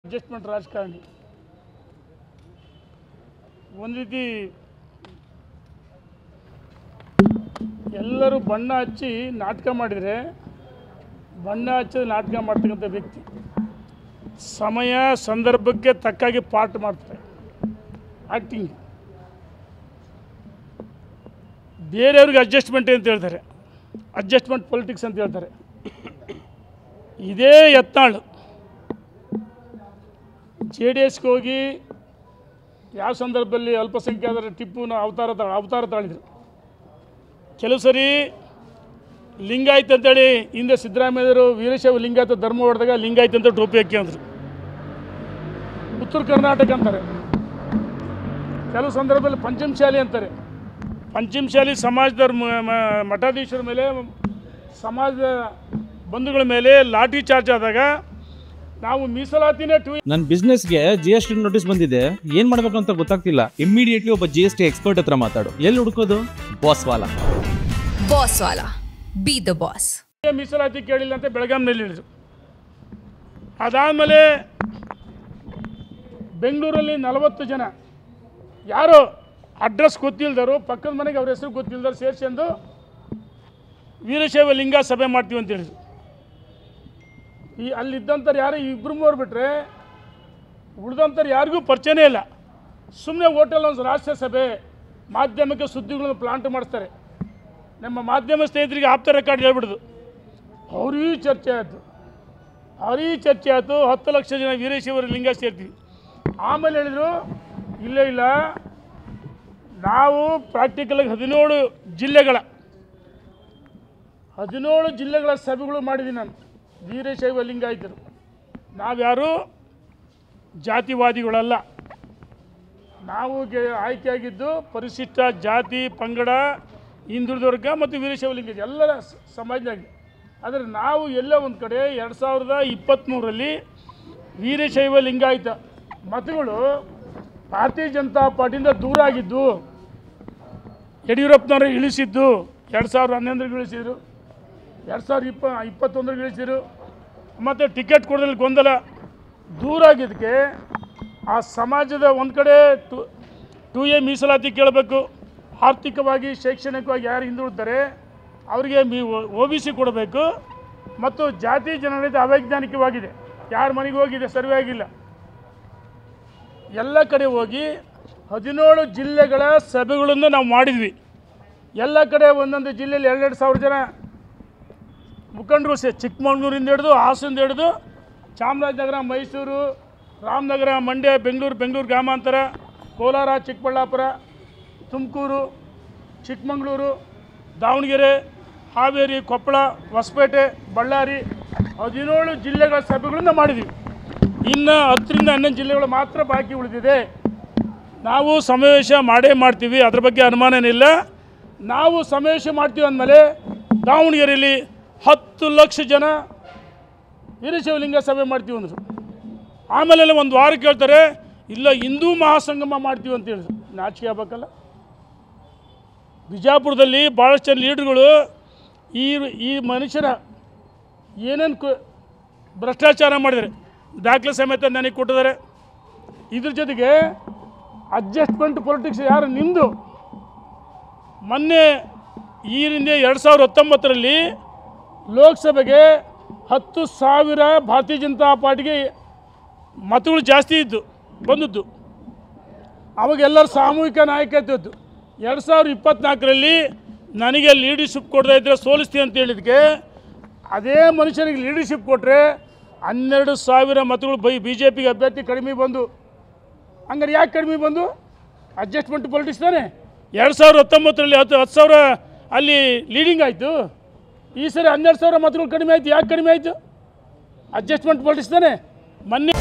Adjustment ರಾಜಕಾರಣಿ ಒಂದು ರೀತಿ ಎಲ್ಲರೂ ಬಣ್ಣ ಹಚ್ಚಿ ನಾಟಕ ಮಾಡಿದರೆ ಬಣ್ಣ ಹಚ್ಚಿ ನಾಟಕ ಮಾಡ್ತಕ್ಕಂಥ ವ್ಯಕ್ತಿ ಸಮಯ ಸಂದರ್ಭಕ್ಕೆ ತಕ್ಕಾಗಿ ಪಾರ್ಟ್ ಮಾಡ್ತಾರೆ ಆ್ಯಕ್ಟಿಂಗ್. ಬೇರೆಯವ್ರಿಗೆ ಅಡ್ಜಸ್ಟ್ಮೆಂಟ್ ಅಂತ ಹೇಳ್ತಾರೆ, ಅಡ್ಜಸ್ಟ್ಮೆಂಟ್ ಪೊಲಿಟಿಕ್ಸ್ ಅಂತ ಹೇಳ್ತಾರೆ. ಇದೇ ಯತ್ನಾಳು JDSಗೆ ಹೋಗಿ ಯಾವ ಸಂದರ್ಭದಲ್ಲಿ ಅಲ್ಪಸಂಖ್ಯಾತರ ಟಿಪ್ಪುನ ಅವತಾರ ತಾಳಿದರು. ಕೆಲವು ಸರಿ ಲಿಂಗಾಯತ್ ಅಂತೇಳಿ ಹಿಂದೆ ಸಿದ್ದರಾಮಯ್ಯರು ವೀರಶೈವ ಲಿಂಗಾಯತ ಧರ್ಮ ಹೊಡೆದಾಗ ಲಿಂಗಾಯತ್ ಅಂತ ಟೋಪಿ ಹಾಕಿ ಅಂದರು. ಉತ್ತರ ಕರ್ನಾಟಕ ಅಂತಾರೆ, ಕೆಲವು ಸಂದರ್ಭದಲ್ಲಿ ಪಂಚಮಶಾಲಿ ಅಂತಾರೆ. ಪಂಚಮಶಾಲಿ ಸಮಾಜದ ಮಠಾಧೀಶರ ಮೇಲೆ, ಸಮಾಜದ ಬಂಧುಗಳ ಮೇಲೆ ಲಾಠಿ ಚಾರ್ಜ್ ಆದಾಗ ನಾವು ಮೀಸಲಾತಿನೇ ನನ್ನ ಬಿಸ್ನೆಸ್ಗೆ GST ನೋಟಿಸ್ ಬಂದಿದೆ, ಏನ್ ಮಾಡ್ಬೇಕು ಅಂತ ಗೊತ್ತಾಗ್ತಿಲ್ಲ. ಇಮಿಡಿಯೇಟ್ಲಿ ಒಬ್ಬ GST ಎಕ್ಸ್ಪರ್ಟ್ ಹತ್ರ ಮಾತಾಡು. ಎಲ್ಲಿ ಹುಡುಕೋದು? ಬಾಸ್ವಾಲಾ ಬಿ ದ ಬಾಸ್. ಮೀಸಲಾತಿ ಕೇಳಿಲ್ಲ ಅಂತ ಬೆಳಗಾಂನಲ್ಲಿ ಹೇಳಿದ್ರು. ಅದಾದಮೇಲೆ ಬೆಂಗಳೂರಲ್ಲಿ 40 ಜನ ಯಾರೋ ಅಡ್ರೆಸ್ ಗೊತ್ತಿಲ್ದರು, ಪಕ್ಕದ ಮನೆಗೆ ಅವ್ರ ಹೆಸರು ಗೊತ್ತಿಲ್ದರು ಸೇರಿಸ್ಕೊಂಡು ವೀರಶೈವ ಲಿಂಗ ಸಭೆ ಮಾಡ್ತೀವಿ ಅಂತ ಹೇಳಿದ್ರು. ಅಲ್ಲಿದ್ದಂಥವ್ರು ಯಾರು 2-3 ಬಿಟ್ಟರೆ ಉಳಿದಂಥವ್ರು ಯಾರಿಗೂ ಪರಿಚಯನೇ ಇಲ್ಲ. ಸುಮ್ಮನೆ ಹೋಟೆಲ್ ಒಂದು ರಾಷ್ಟ್ರ ಸಭೆ ಮಾಧ್ಯಮಕ್ಕೆ ಸುದ್ದಿಗಳನ್ನು ಪ್ಲಾಂಟ್ ಮಾಡಿಸ್ತಾರೆ. ನಮ್ಮ ಮಾಧ್ಯಮ ಸ್ನೇಹಿತರಿಗೆ ಆಪ್ತ ರೆಕಾರ್ಡ್ ಹೇಳ್ಬಿಡ್ದು. ಅವ್ರಿಗೆ ಚರ್ಚೆ ಆಯಿತು, 10 ಲಕ್ಷ ಜನ ವೀರಶೈವರ ಲಿಂಗ ಸೇರ್ತೀವಿ. ಆಮೇಲೆ ಹೇಳಿದರು ಇಲ್ಲ ನಾವು ಪ್ರಾಕ್ಟಿಕಲಾಗಿ 17 ಜಿಲ್ಲೆಗಳ ಸಭೆಗಳು ಮಾಡಿದ್ದೀನಿ ನಾನು. ವೀರಶೈವ ಲಿಂಗಾಯತರು ನಾವ್ಯಾರು ಜಾತಿವಾದಿಗಳಲ್ಲ. ನಾವು ಆಯ್ಕೆಯಾಗಿದ್ದು ಪರಿಶಿಷ್ಟ ಜಾತಿ ಪಂಗಡ, ಹಿಂದುಳಿದ ವರ್ಗ ಮತ್ತು ವೀರಶೈವ ಲಿಂಗಾಯತ ಎಲ್ಲರ ಸಮಾಜದಾಗಿ. ಆದರೆ ನಾವು ಎಲ್ಲ ಒಂದು ಕಡೆ 2023ರಲ್ಲಿ ವೀರಶೈವ ಲಿಂಗಾಯತ ಮತಗಳು ಭಾರತೀಯ ಜನತಾ ಪಾರ್ಟಿಯಿಂದ ದೂರ ಆಗಿದ್ದು. ಯಡಿಯೂರಪ್ಪನವರು ಇಳಿಸಿದ್ದು 2011ರಲ್ಲಿ ಇಳಿಸಿದರು, 2021ರಲ್ಲಿ ಇಳಿಸಿದರು. ಮತ್ತು ಟಿಕೆಟ್ ಕೊಡೋದ್ರಲ್ಲಿ ಗೊಂದಲ ದೂರ ಆಗಿದ್ದಕ್ಕೆ ಆ ಸಮಾಜದ ಒಂದು ಕಡೆ 2A ಮೀಸಲಾತಿ ಕೇಳಬೇಕು, ಆರ್ಥಿಕವಾಗಿ ಶೈಕ್ಷಣಿಕವಾಗಿ ಯಾರು ಹಿಂದುಳಿತಾರೆ ಅವರಿಗೆ OBC ಕೊಡಬೇಕು, ಮತ್ತು ಜಾತಿ ಜನಗಣತಿ ಅವೈಜ್ಞಾನಿಕವಾಗಿದೆ, ಯಾರ ಮನೆಗೆ ಹೋಗಿದೆ ಸರ್ವೆ ಆಗಿಲ್ಲ. ಎಲ್ಲ ಕಡೆ ಹೋಗಿ 17 ಜಿಲ್ಲೆಗಳ ಸಭೆಗಳನ್ನು ನಾವು ಮಾಡಿದ್ವಿ. ಎಲ್ಲ ಕಡೆ ಒಂದೊಂದು ಜಿಲ್ಲೆಯಲ್ಲಿ 2,000 ಜನ ಮುಖಂಡರು ಚಿಕ್ಕಮಗಳೂರಿಂದ ಹಿಡಿದು ಹಾಸನದಿಂದ ಹಿಡಿದು ಚಾಮರಾಜನಗರ, ಮೈಸೂರು, ರಾಮನಗರ, ಮಂಡ್ಯ, ಬೆಂಗಳೂರು ಗ್ರಾಮಾಂತರ, ಕೋಲಾರ, ಚಿಕ್ಕಬಳ್ಳಾಪುರ, ತುಮಕೂರು, ಚಿಕ್ಕಮಗಳೂರು, ದಾವಣಗೆರೆ, ಹಾವೇರಿ, ಕೊಪ್ಪಳ, ಹೊಸಪೇಟೆ, ಬಳ್ಳಾರಿ 17 ಜಿಲ್ಲೆಗಳ ಸಭೆಗಳನ್ನು ಮಾಡಿದ್ದೀವಿ. ಇನ್ನು 10ರಿಂದ 11 ಜಿಲ್ಲೆಗಳು ಮಾತ್ರ ಬಾಕಿ ಉಳಿದಿದೆ. ನಾವು ಸಮಾವೇಶ ಮಾಡೇ ಮಾಡ್ತೀವಿ, ಅದ್ರ ಬಗ್ಗೆ ಅನುಮಾನನಿಲ್ಲ. ನಾವು ಸಮಾವೇಶ ಮಾಡ್ತೀವಿ ಅಂದಮೇಲೆ ದಾವಣಗೆರೆಯಲ್ಲಿ 10 ಲಕ್ಷ ಜನ ವೀರಶೈವಲಿಂಗ ಸಭೆ ಮಾಡ್ತೀವಿ ಅಂದರು. ಆಮೇಲೆ ಒಂದು ವಾರ ಕೇಳ್ತಾರೆ, ಇಲ್ಲ ಹಿಂದೂ ಮಹಾಸಂಗಮ ಮಾಡ್ತೀವಿ ಅಂತ ಹೇಳಿದ್ರು. ನಾಚಿಕೆ ಆಗ್ಬೇಕಲ್ಲ. ಬಿಜಾಪುರದಲ್ಲಿ ಭಾಳಷ್ಟು ಜನ ಲೀಡ್ರುಗಳು ಈ ಮನುಷ್ಯರ ಏನೇನು ಭ್ರಷ್ಟಾಚಾರ ಮಾಡಿದ್ದಾರೆ ದಾಖಲೆ ಸಮೇತ ನನಗೆ ಕೊಟ್ಟಿದ್ದಾರೆ. ಇದ್ರ ಜೊತೆಗೆ ಅಡ್ಜಸ್ಟ್ಮೆಂಟ್ ಪೊಲಿಟಿಕ್ಸ್ ಯಾರು ನಿಮ್ಮದು. ಮೊನ್ನೆ ಈ ಹಿಂದೆ 2019ರಲ್ಲಿ ಲೋಕಸಭೆಗೆ 10,000 ಭಾರತೀಯ ಜನತಾ ಪಾರ್ಟಿಗೆ ಮತಗಳು ಜಾಸ್ತಿ ಬಂದದ್ದು. ಅವಾಗೆಲ್ಲರೂ ಸಾಮೂಹಿಕ ನಾಯಕತ್ವ ಇತ್ತು. 2024ರಲ್ಲಿ ನನಗೆ ಲೀಡರ್ಶಿಪ್ ಕೊಡದೇ ಇದ್ದರೆ ಸೋಲಿಸ್ತೀನಿ ಅಂತ ಹೇಳಿದ್ದಕ್ಕೆ ಅದೇ ಮನುಷ್ಯನಿಗೆ ಲೀಡರ್ಶಿಪ್ ಕೊಟ್ಟರೆ 12,000 ಮತಗಳು BJPಗೆ ಅಭ್ಯರ್ಥಿ ಕಡಿಮೆ ಬಂದು. ಹಂಗಾರೆ ಯಾಕೆ ಕಡಿಮೆ ಬಂದು? ಅಡ್ಜಸ್ಟ್ಮೆಂಟ್ ಪೊಲಿಟಿಕ್ಸ್ ತಾನೆ. 2019ರಲ್ಲಿ 10,000 ಅಲ್ಲಿ ಲೀಡಿಂಗ್ ಆಯಿತು. ಈ ಸರಿ 12,000 ಮತಗಳು ಕಡಿಮೆ ಆಯಿತು. ಯಾಕೆ ಕಡಿಮೆ ಆಯಿತು? ಅಡ್ಜಸ್ಟ್ಮೆಂಟ್ ಪೊಲಿಟಿಕ್ಸ್ ತಾನೆ. ಮೊನ್ನೆ